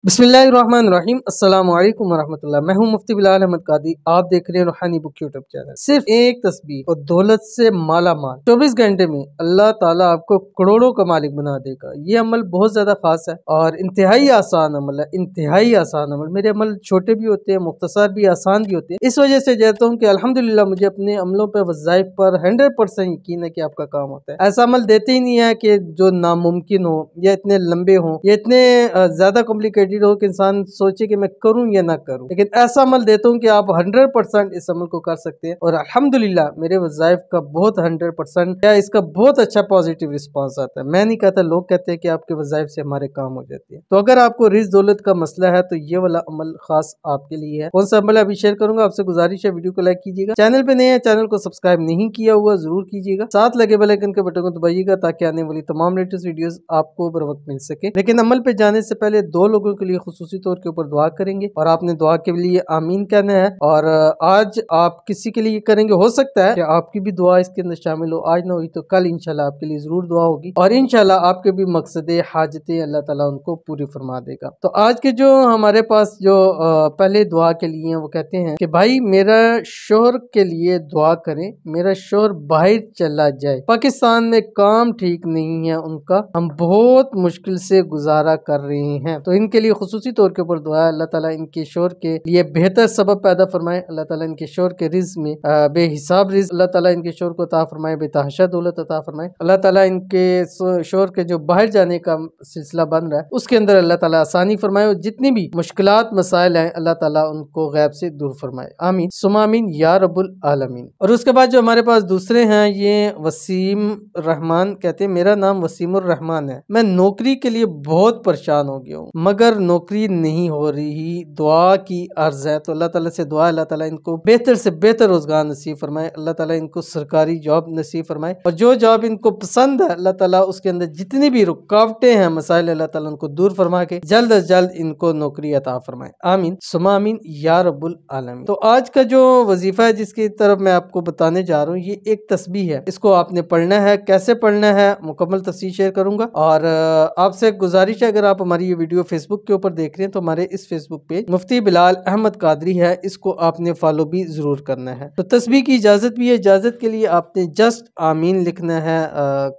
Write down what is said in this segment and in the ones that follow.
बिस्मिल्लाहिर्रहमानिर्रहीम अस्सलाम वालेकुम वरहमतुल्लाह। मैं हूं मुफ्ती बिलाल अहमद कादी। आप देख रहे हैं रूहानी बुक यूट्यूब चैनल। सिर्फ एक तस्बीह और दौलत से माला माल 24 घंटे में अल्लाह ताला आपको करोड़ों का मालिक बना देगा। ये अमल बहुत ज्यादा खास है और इंतहाई आसान अमल है। इंतहाई आसान अमल, मेरे अमल छोटे भी होते हैं, मुख्तसर भी, आसान भी होते हैं। इस वजह से कहता हूँ कि अल्हम्दुलिल्लाह मुझे अपने अमलों पर, वज़ाइफ पर 100% यकीन है कि आपका काम होता है। ऐसा अमल देते ही नहीं है कि जो नामुमकिन हो या इतने लंबे हो या इतने ज्यादा कॉम्प्लिकेटेड हो कि इंसान सोचे कि मैं करूं या ना करूं, लेकिन ऐसा अमल देता हूं कि आप 100% इस अमल को कर सकते हैं और अल्हम्दुलिल्लाह मेरे वज़ाइफ का बहुत 100% या इसका बहुत अच्छा पॉजिटिव रिस्पांस आता है। मैं नहीं कहता, लोग कहते हैं कि आपके वज़ाइफ से हमारे काम हो जाते हैं। तो अगर आपको रिज़्क दौलत का मसला है तो ये वाला अमल खास आपके लिए है। कौन सा अमल अभी शेयर करूंगा, आपसे गुजारिश है वीडियो को लाइक कीजिएगा। चैनल पे नए हैं, चैनल को सब्सक्राइब नहीं किया हुआ जरूर कीजिएगा। साथ लगे बेल आइकन के बटन को दबाइएगा ताकि आने वाली तमाम लेटेस्ट वीडियोस आपको बर वक्त मिल सके। लेकिन अमल पे जाने से पहले दो लोगों के लिए खुसूसी तौर के ऊपर दुआ करेंगे और आपने दुआ के लिए आमीन कहना है। और आज आप किसी के लिए करेंगे, हो सकता है कि आपकी भी दुआ इसके अंदर शामिल हो। आज ना हुई तो कल इंशाल्लाह आपके लिए जरूर दुआ होगी और इंशाल्लाह आपके भी मकसद हाजतें अल्लाह ताला उनको पूरी फरमा देगा। तो आज के जो हमारे पास जो पहले दुआ के लिए वो कहते हैं कि भाई मेरा शोहर के लिए दुआ करें, मेरा शोहर बाहर चला जाए, पाकिस्तान में काम ठीक नहीं है उनका, हम बहुत मुश्किल से गुजारा कर रहे हैं। तो इनके लिए खुसूसी तौर के ऊपर दुआ है, अल्लाह ताला इनके शोहर के लिए बेहतर सबब पैदा फरमाए। अल्लाह ताला इनके शोहर के रिज़्क में बेहिसाब रिज़्क अल्लाह ताला इनके शोहर को अता फरमाए, बेतहाशा दौलत अता फरमाए। अल्लाह ताला इनके शोहर के जो बाहर जाने का सिलसिला बन रहा है उसके अंदर अल्लाह ताला आसानी फरमाए और जितनी भी मुश्किलात मसाइल हैं अल्लाह ताला उनको गैब से दूर फरमाए। आमीन सुमा आमीन या रब्बुल आलमीन। और उसके बाद जो हमारे पास दूसरे हैं ये वसीम रहमान कहते हैं मेरा नाम वसीमुर रहमान है, मैं नौकरी के लिए बहुत परेशान हो गया हूँ मगर नौकरी नहीं हो रही, दुआ की अर्ज है। तो अल्लाह ताला से दुआ, अल्लाह ताला इनको बेहतर से बेहतर रोजगार नसीब फरमाए, अल्लाह ताला इनको सरकारी जॉब नसीब फरमाए और जो जॉब इनको पसंद है अल्लाह ताला उसके अंदर जितनी भी रुकावटें हैं मसाइल अल्लाह ताला उनको दूर फरमा के जल्द अज जल्द इनको नौकरी अता फरमाए। आमीन सुमा आमीन या रब्बुल आलमीन। तो आज का जो वजीफा है जिसकी तरफ मैं आपको बताने जा रहा हूँ ये एक तस्बीह है, इसको आपने पढ़ना है। कैसे पढ़ना है मुकम्मल तफसील शेयर करूंगा और आपसे गुजारिश है अगर आप हमारी ये वीडियो फेसबुक के ऊपर देख रहे हैं तो हमारे इस फेसबुक पेज मुफ्ती बिलाल अहमद कादरी है, इसको आपने फॉलो भी जरूर करना है। तो तस्बीह की इजाजत भी है, इजाजत के लिए आपने जस्ट आमीन लिखना है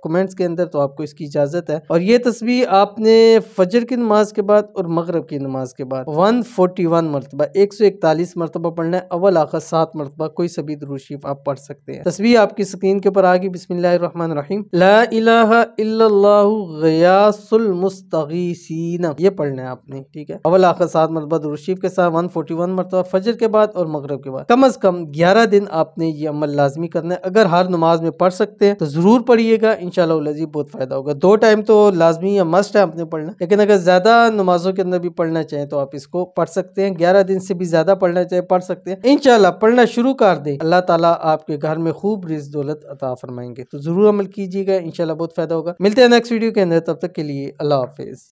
कमेंट्स के अंदर, तो आपको इसकी इजाजत है। और ये तस्बीह आपने फजर की नमाज के बाद और मगरब की नमाज के बाद 141 मरतबा 141 मरतबा पढ़ना है। अव्वल आखिर 7 मरतबा कोई सा भी दुरूद शरीफ आप पढ़ सकते हैं। तस्बीह आपकी स्क्रीन के ऊपर आ गई। बिस्मिल्लाहिर्रहमानिर्रहीम ला इलाहा इल्लल्लाहु गयासुल मुस्तगीसीन, ये पढ़ना है आपने, ठीक है। अव्वल आखिर 7 मरतबा दुरूद शरीफ के साथ 141 मरतबा फजर के बाद और मगरब के बाद। कम अज कम 11 दिन आपने ये अमल लाजमी करना है। अगर हर नमाज में पढ़ सकते हैं तो जरूर पढ़िएगा, इंशाल्लाह लजीब बहुत फायदा होगा। 2 टाइम तो लाजमी या मस्ट है आपने पढ़ना, लेकिन अगर ज्यादा नमाजों के अंदर भी पढ़ना चाहें तो आप इसको पढ़ सकते हैं। 11 दिन से भी ज्यादा पढ़ना चाहे पढ़ सकते हैं। इंशाल्लाह पढ़ना शुरू कर दे, अल्लाह ताला आपके घर में खूब रिज़्क दौलत अता फरमाएंगे। तो जरूर अमल कीजिएगा, इंशाल्लाह बहुत फायदा होगा। मिलते हैं नेक्स्ट वीडियो के अंदर, तब तक के लिए अल्लाह हाफिज।